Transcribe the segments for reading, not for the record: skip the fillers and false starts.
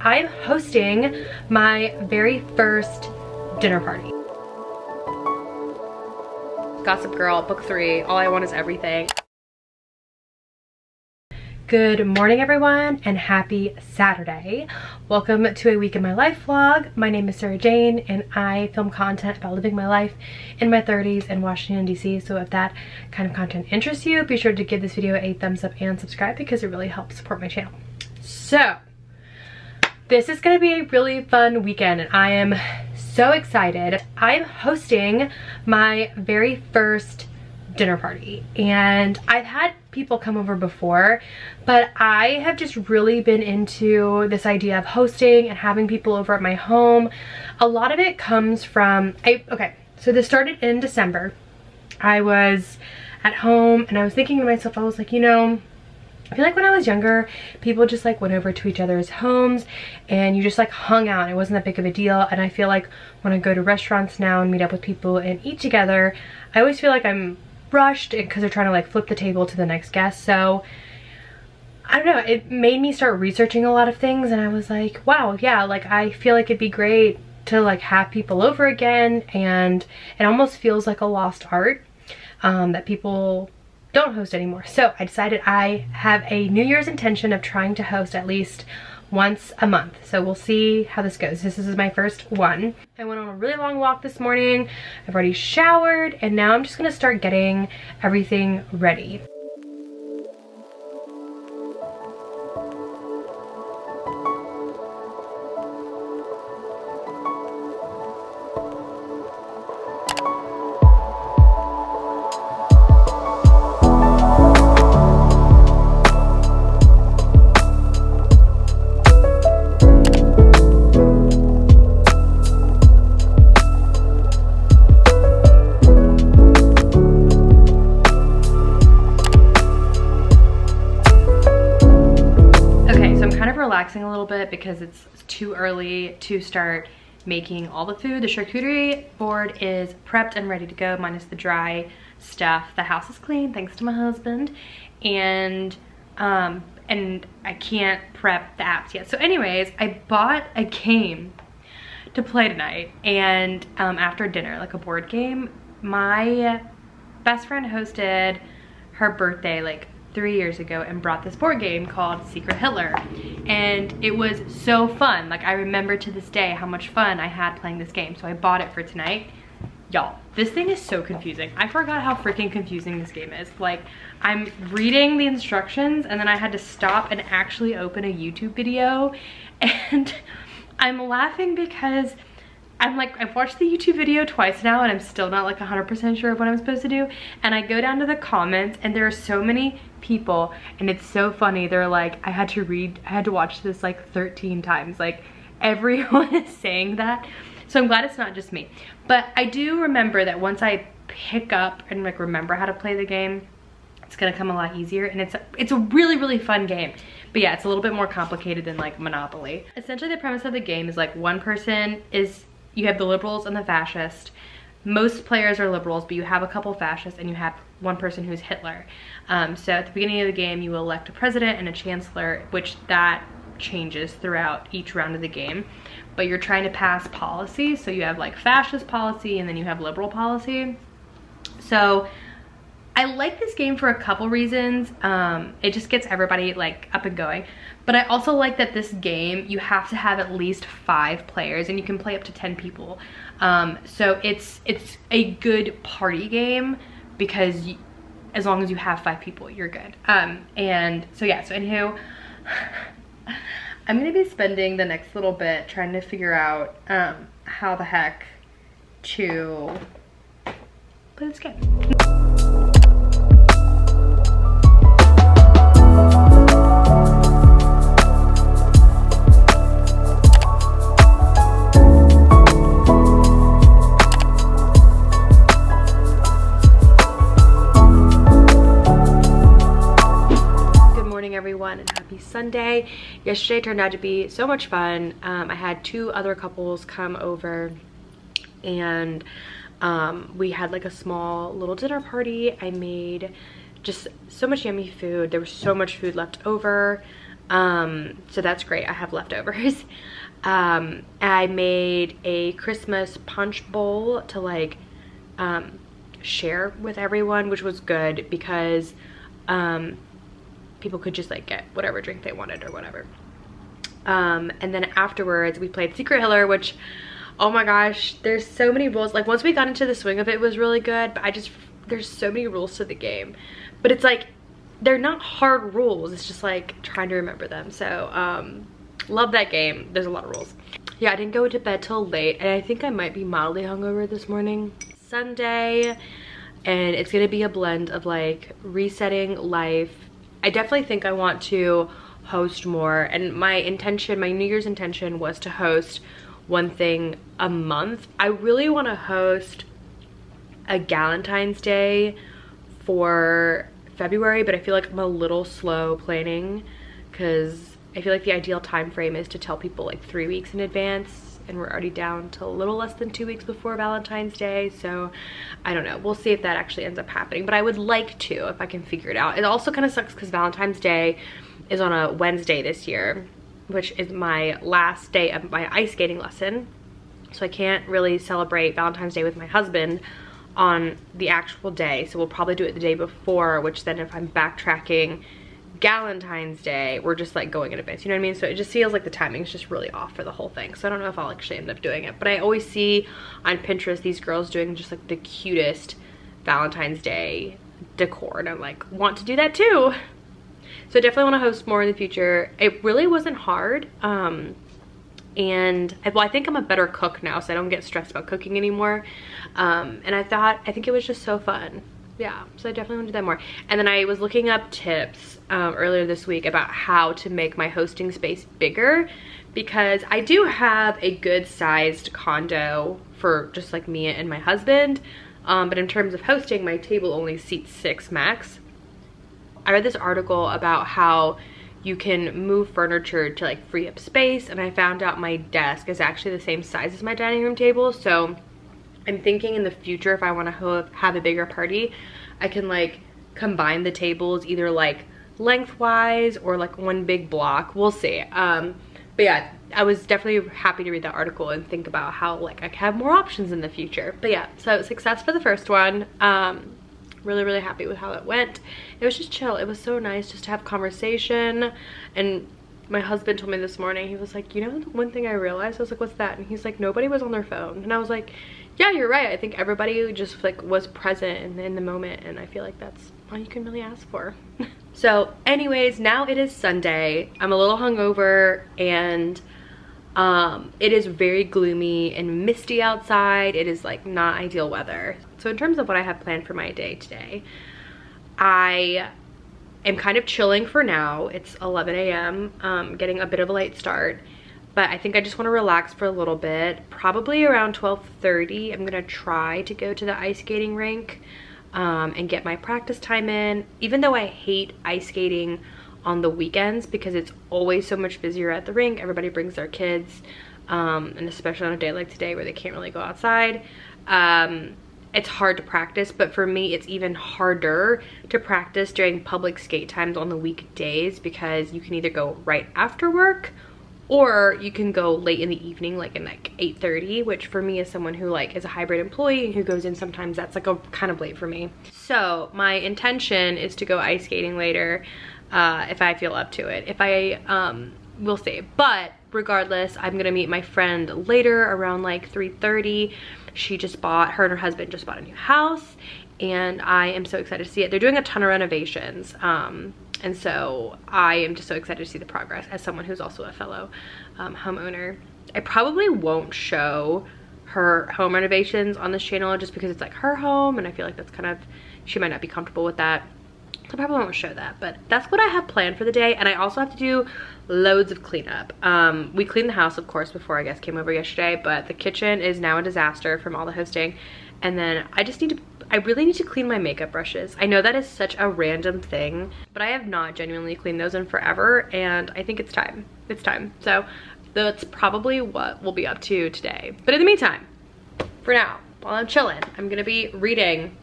I'm hosting my very first dinner party. Gossip Girl, book 3, All I Want Is Everything. Good morning everyone and happy Saturday. Welcome to a week in my life vlog. My name is Sarah Jane and I film content about living my life in my 30s in Washington DC. So if that kind of content interests you, be sure to give this video a thumbs up and subscribe because it really helps support my channel. So this is gonna be a really fun weekend and I am so excited. I'm hosting my very first dinner party and I've had people come over before, but I have just really been into this idea of hosting and having people over at my home. A lot of it comes from, so this started in December. I was at home and I was thinking to myself, I was like, you know, I feel like when I was younger, people just like went over to each other's homes and you just like hung out. It wasn't that big of a deal. And I feel like when I go to restaurants now and meet up with people and eat together, I always feel like I'm rushed because they're trying to like flip the table to the next guest. So I don't know, it made me start researching a lot of things and I was like, wow, yeah, like I feel like it'd be great to like have people over again, and it almost feels like a lost art that people don't host anymore. So I decided I have a New Year's intention of trying to host at least once a month. So we'll see how this goes. This is my first one. I went on a really long walk this morning. I've already showered and now I'm just gonna start getting everything ready. Relaxing a little bit because it's too early to start making all the food. The charcuterie board is prepped and ready to go minus the dry stuff. The house is clean thanks to my husband, and I can't prep the apps yet. So anyways, I bought a game to play tonight, and after dinner, like a board game. My best friend hosted her birthday like 3 years ago and brought this board game called Secret Hitler, and it was so fun. Like I remember to this day how much fun I had playing this game, so I bought it for tonight. Y'all, this thing is so confusing. I forgot how freaking confusing this game is. Like I'm reading the instructions and then I had to stop and actually open a YouTube video, and I'm laughing because I'm like, I've watched the YouTube video twice now and I'm still not like 100% sure of what I'm supposed to do. And I go down to the comments and there are so many people and it's so funny. They're like, I had to watch this like 13 times. Like everyone is saying that. So I'm glad it's not just me. But I do remember that once I pick up and like remember how to play the game, it's gonna come a lot easier, and it's a really, really fun game. But yeah, it's a little bit more complicated than like Monopoly. Essentially the premise of the game is like one person is, you have the liberals and the fascists. Most players are liberals, but you have a couple fascists and you have one person who's Hitler. So at the beginning of the game, you will elect a president and a chancellor, which that changes throughout each round of the game. But you're trying to pass policy. So you have like fascist policy and then you have liberal policy. So I like this game for a couple reasons. It just gets everybody like up and going. But I also like that this game, you have to have at least 5 players and you can play up to 10 people. So it's a good party game because as long as you have 5 people, you're good. And so yeah, so anywho, I'm gonna be spending the next little bit trying to figure out how the heck to play this game. Everyone and happy Sunday. Yesterday turned out to be so much fun. I had 2 other couples come over and we had like a small little dinner party. I made just so much yummy food. There was so much food left over. So that's great. I have leftovers. I made a Christmas punch bowl to like share with everyone, which was good because people could just like get whatever drink they wanted or whatever. And then afterwards we played Secret Hiller, which, oh my gosh, there's so many rules. Like once we got into the swing of it, it was really good, but there's so many rules to the game. But it's like, they're not hard rules. It's just like trying to remember them. So love that game. There's a lot of rules. Yeah, I didn't go to bed till late, and I think I might be mildly hungover this morning. Sunday, and it's gonna be a blend of like resetting life. I definitely think I want to host more, and my New Year's intention was to host one thing a month. I really want to host a Galentine's Day for February, but I feel like I'm a little slow planning because I feel like the ideal time frame is to tell people like 3 weeks in advance, and we're already down to a little less than 2 weeks before Valentine's Day. So I don't know, we'll see if that actually ends up happening, but I would like to if I can figure it out. It also kind of sucks because Valentine's Day is on a Wednesday this year, which is my last day of my ice skating lesson, so I can't really celebrate Valentine's Day with my husband on the actual day. So we'll probably do it the day before, which then if I'm backtracking Galentine's Day, we're just like going in advance, you know what I mean? So it just feels like the timing is just really off for the whole thing. So I don't know if I'll actually end up doing it, but I always see on Pinterest these girls doing just like the cutest Valentine's Day decor, and I'm like, want to do that too. So I definitely want to host more in the future. It really wasn't hard. And well, I think I'm a better cook now, so I don't get stressed about cooking anymore. And I think it was just so fun. Yeah, so I definitely want to do that more. And then I was looking up tips earlier this week about how to make my hosting space bigger, because I do have a good sized condo for just like me and my husband. But in terms of hosting, my table only seats 6 max. I read this article about how you can move furniture to like free up space, and I found out my desk is actually the same size as my dining room table. So I'm thinking in the future, if I want to have a bigger party, I can like combine the tables either like lengthwise or like one big block. We'll see. But yeah, I was definitely happy to read that article and think about how like I can have more options in the future. But yeah, so success for the first one. Really happy with how it went. It was just chill. It was so nice just to have conversation. And my husband told me this morning, he was like, you know, one thing I realized, I was like, what's that? And he's like, nobody was on their phone. And I was like, yeah, you're right. I think everybody just like was present in the moment, and I feel like that's all you can really ask for. So anyways, now it is Sunday. I'm a little hungover, and it is very gloomy and misty outside. It is like not ideal weather. So in terms of what I have planned for my day today, I am kind of chilling for now. It's 11 a.m. Getting a bit of a late start, but I think I just want to relax for a little bit. Probably around 12:30, I'm gonna try to go to the ice skating rink and get my practice time in, even though I hate ice skating on the weekends because it's always so much busier at the rink. Everybody brings their kids, and especially on a day like today where they can't really go outside. It's hard to practice, but for me it's even harder to practice during public skate times on the weekdays, because you can either go right after work or you can go late in the evening, like in like 8:30, which for me as someone who like is a hybrid employee who goes in sometimes, that's like a kind of late for me. So my intention is to go ice skating later if I feel up to it. If I we'll see, but regardless, I'm gonna meet my friend later around like 3:30. Her and her husband just bought a new house, and I am so excited to see it. They're doing a ton of renovations, and so I am just so excited to see the progress as someone who's also a fellow homeowner. I probably won't show her home renovations on this channel just because it's like her home, and I feel like that's kind of, she might not be comfortable with that. So I probably won't show that, but that's what I have planned for the day. And I also have to do loads of cleanup. We cleaned the house, of course, before I guess came over yesterday, but the kitchen is now a disaster from all the hosting. And then I really need to clean my makeup brushes. I know that is such a random thing, but I have not genuinely cleaned those in forever, and I think it's time. It's time. So that's probably what we'll be up to today. But in the meantime, for now, while I'm chilling, I'm gonna be reading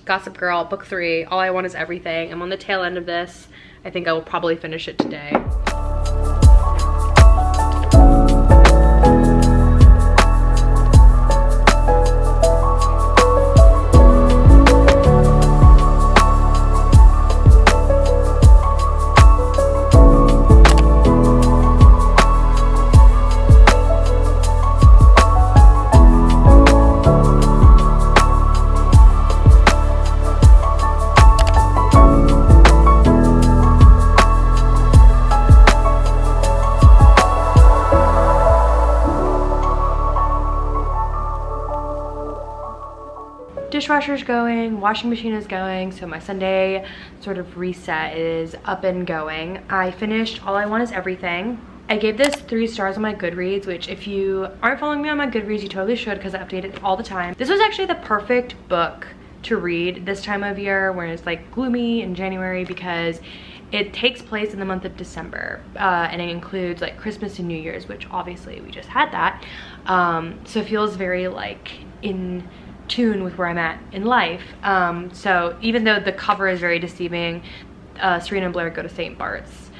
Gossip Girl book 3, All I Want Is Everything. I'm on the tail end of this. I think I will probably finish it today. Dishwasher's going, washing machine is going, so my Sunday sort of reset is up and going. I finished All I Want Is Everything. I gave this 3 stars on my Goodreads, which if you aren't following me on my Goodreads, you totally should because I update it all the time. This was actually the perfect book to read this time of year when it's like gloomy in January, because it takes place in the month of December, and it includes like Christmas and New Year's, which obviously we just had that. So it feels very like in tune with where I'm at in life. So even though the cover is very deceiving, Serena and Blair go to St. Bart's,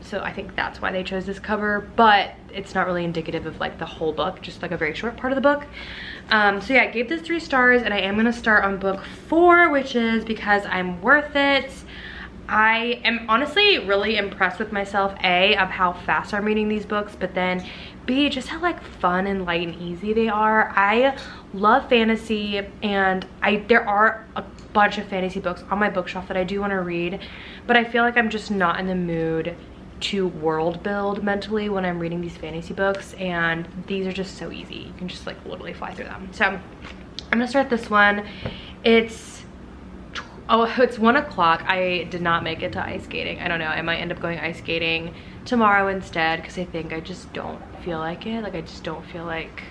so I think that's why they chose this cover, but it's not really indicative of like the whole book, just like a very short part of the book. So yeah, I gave this 3 stars, and I am gonna start on book 4, which is Because I'm Worth It. I am honestly really impressed with myself, A, of how fast I'm reading these books, but then B, just how like fun and light and easy they are. I love fantasy, and there are a bunch of fantasy books on my bookshelf that I do want to read, but I feel like I'm just not in the mood to world build mentally when I'm reading these fantasy books, and these are just so easy. You can just like literally fly through them. So I'm gonna start this one. It's 1 o'clock. I did not make it to ice skating. I don't know, I might end up going ice skating tomorrow instead, because I think I just don't feel like it. Like I just don't feel like,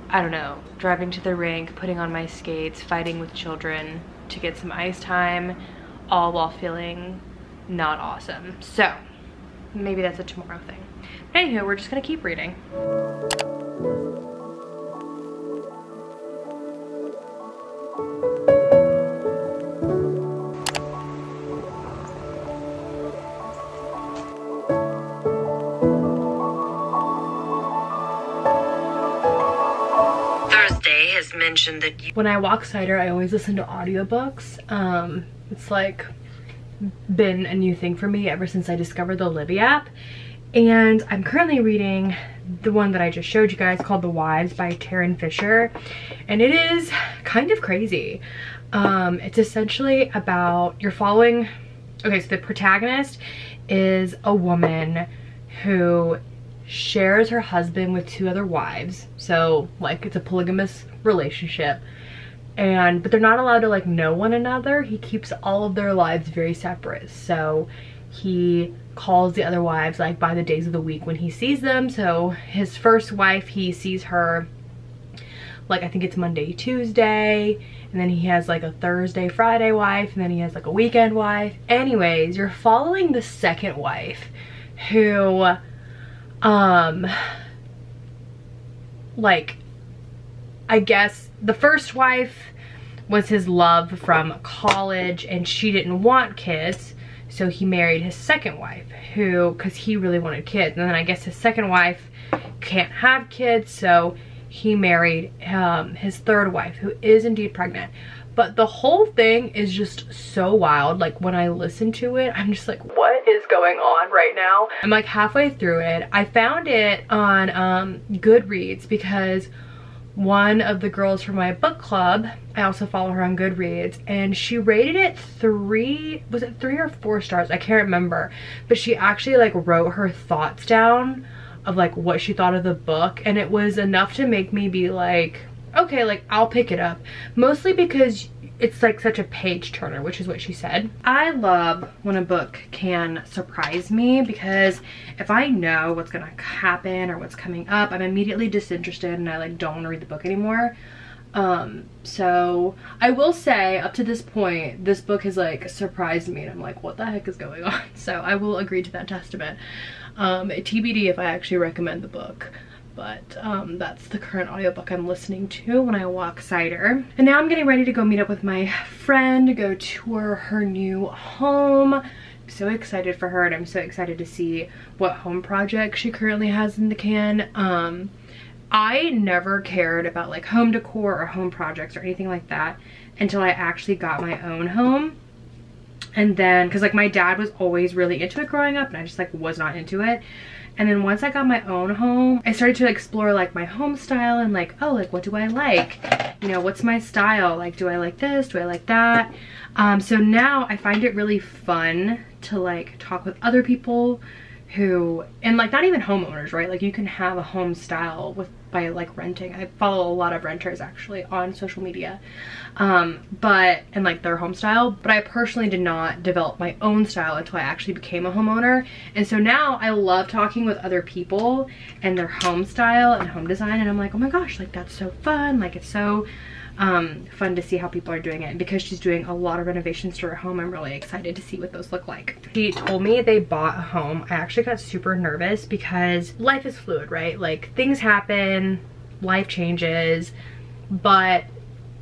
I don't know, driving to the rink, putting on my skates, fighting with children to get some ice time, all while feeling not awesome. So maybe that's a tomorrow thing. But anywho, we're just gonna keep reading. Mentioned that when I walk cider, I always listen to audiobooks. It's like been a new thing for me ever since I discovered the Libby app, and I'm currently reading the one that I just showed you guys called The Wives by Taryn Fisher, and it is kind of crazy. It's essentially about, you're following, okay, so the protagonist is a woman who shares her husband with 2 other wives, so like it's a polygamous relationship, but they're not allowed to like know one another. He keeps all of their lives very separate, so he calls the other wives like by the days of the week when he sees them. So his first wife, he sees her like, I think it's Monday, Tuesday, and then he has like a Thursday, Friday wife, and then he has like a weekend wife. Anyways, you're following the second wife who like, I guess the first wife was his love from college, and she didn't want kids, so he married his second wife, because he really wanted kids. And then I guess his second wife can't have kids, so he married his third wife, who is indeed pregnant. But the whole thing is just so wild. Like when I listen to it, I'm just like, what is going on right now? I'm like halfway through it. I found it on Goodreads because one of the girls from my book club, I also follow her on Goodreads, and she rated it 3, was it 3 or 4 stars? I can't remember. But she actually like wrote her thoughts down of like what she thought of the book, and it was enough to make me be like, okay, like I'll pick it up. Mostly because it's like such a page turner, which is what she said. I love when a book can surprise me, because if I know what's gonna happen or what's coming up, I'm immediately disinterested and I like don't want to read the book anymore. So I will say up to this point, this book has like surprised me, and I'm like, what the heck is going on? So I will agree to that testament. TBD if I actually recommend the book. but that's the current audiobook I'm listening to when I walk cider. And now I'm getting ready to go meet up with my friend to go tour her new home. I'm so excited for her, and I'm so excited to see what home project she currently has in the can. I never cared about like home decor or home projects or anything like that until I actually got my own home. And then, cause like my dad was always really into it growing up, and I just like was not into it. And then once I got my own home, I started to explore like my home style and like, oh, like what do I like? You know, what's my style? Like, do I like this? Do I like that? So now I find it really fun to like talk with other people who, and like not even homeowners, right? Like you can have a home style by like renting. I follow a lot of renters actually on social media, and like their home style, but I personally did not develop my own style until I actually became a homeowner. And so now I love talking with other people and their home style and home design, and I'm like, oh my gosh, like that's so fun. Like it's so fun to see how people are doing it. And because she's doing a lot of renovations to her home, I'm really excited to see what those look like. She told me they bought a home. I actually got super nervous because life is fluid, right? Like things happen, life changes, but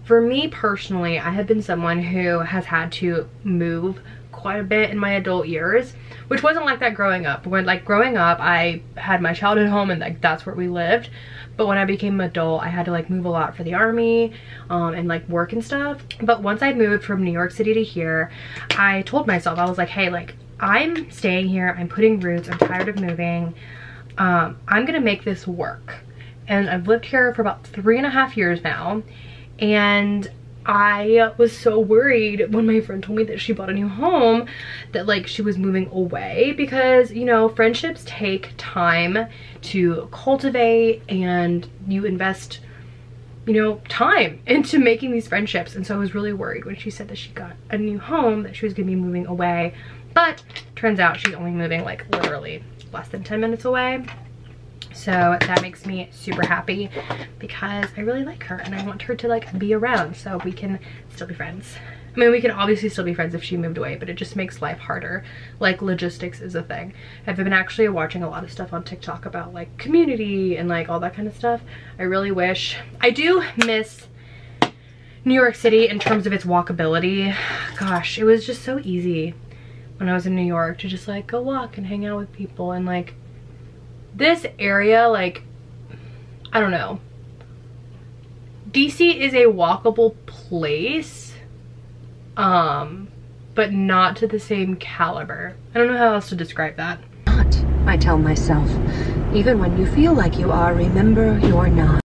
for me personally, I have been someone who has had to move quite a bit in my adult years, which wasn't like that growing up. When like growing up, I had my childhood home and like that's where we lived. But when I became an adult, I had to like move a lot for the army and like work and stuff. But once I moved from New York City to here, I told myself, I was like, hey, like I'm staying here, I'm putting roots, I'm tired of moving. I'm gonna make this work. And I've lived here for about 3.5 years now. And I was so worried when my friend told me that she bought a new home that like she was moving away, because you know, friendships take time to cultivate and you invest, you know, time into making these friendships. And so I was really worried when she said that she got a new home that she was gonna be moving away, but turns out she's only moving like literally less than 10 minutes away. So that makes me super happy because I really like her and I want her to like be around so we can still be friends. I mean, we can obviously still be friends if she moved away, but it just makes life harder. Like logistics is a thing. I've been actually watching a lot of stuff on TikTok about like community and like all that kind of stuff. I really wish, I do miss New York City in terms of its walkability. Gosh, it was just so easy when I was in New York to just like go walk and hang out with people. And like this area, like, I don't know. DC is a walkable place, but not to the same caliber. I don't know how else to describe that. Not, I tell myself. Even when you feel like you are, remember you're not.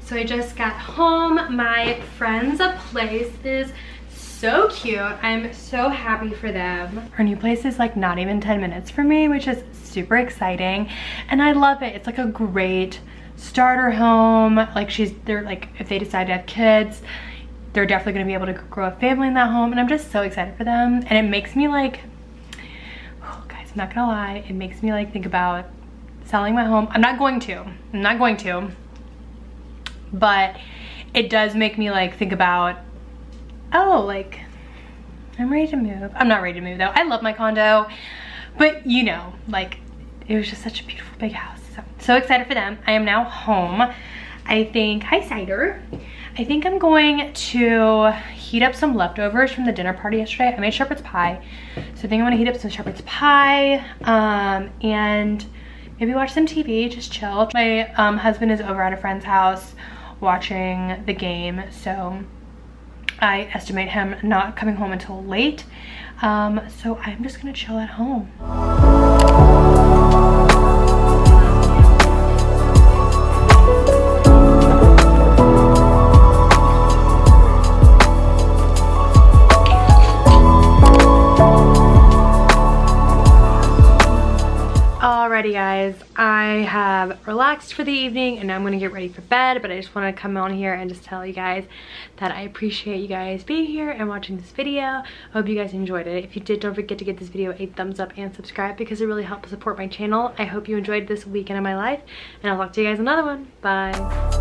So I just got home. My friend's place is so cute. I'm so happy for them. Her new place is like not even 10 minutes from me, which is super exciting. And I love it. It's like a great starter home. Like they're like, if they decide to have kids, they're definitely gonna be able to grow a family in that home. And I'm just so excited for them. And it makes me like, oh guys, I'm not gonna lie. It makes me like think about selling my home. I'm not going to, but it does make me like think about, oh, like, I'm ready to move. I'm not ready to move though. I love my condo, but you know, like, it was just such a beautiful big house. So excited for them. I am now home. I think, hi Cider. I think I'm going to heat up some leftovers from the dinner party yesterday. I made shepherd's pie. So I think I'm gonna heat up some shepherd's pie and maybe watch some TV, just chill. My husband is over at a friend's house watching the game, so I estimate him not coming home until late. So I'm just gonna chill at home. Alrighty guys, I have relaxed for the evening and now I'm gonna get ready for bed, but I just want to come on here and just tell you guys that I appreciate you guys being here and watching this video. I hope you guys enjoyed it. If you did, don't forget to give this video a thumbs up and subscribe because it really helps support my channel. I hope you enjoyed this weekend of my life and I'll talk to you guys in another one. Bye.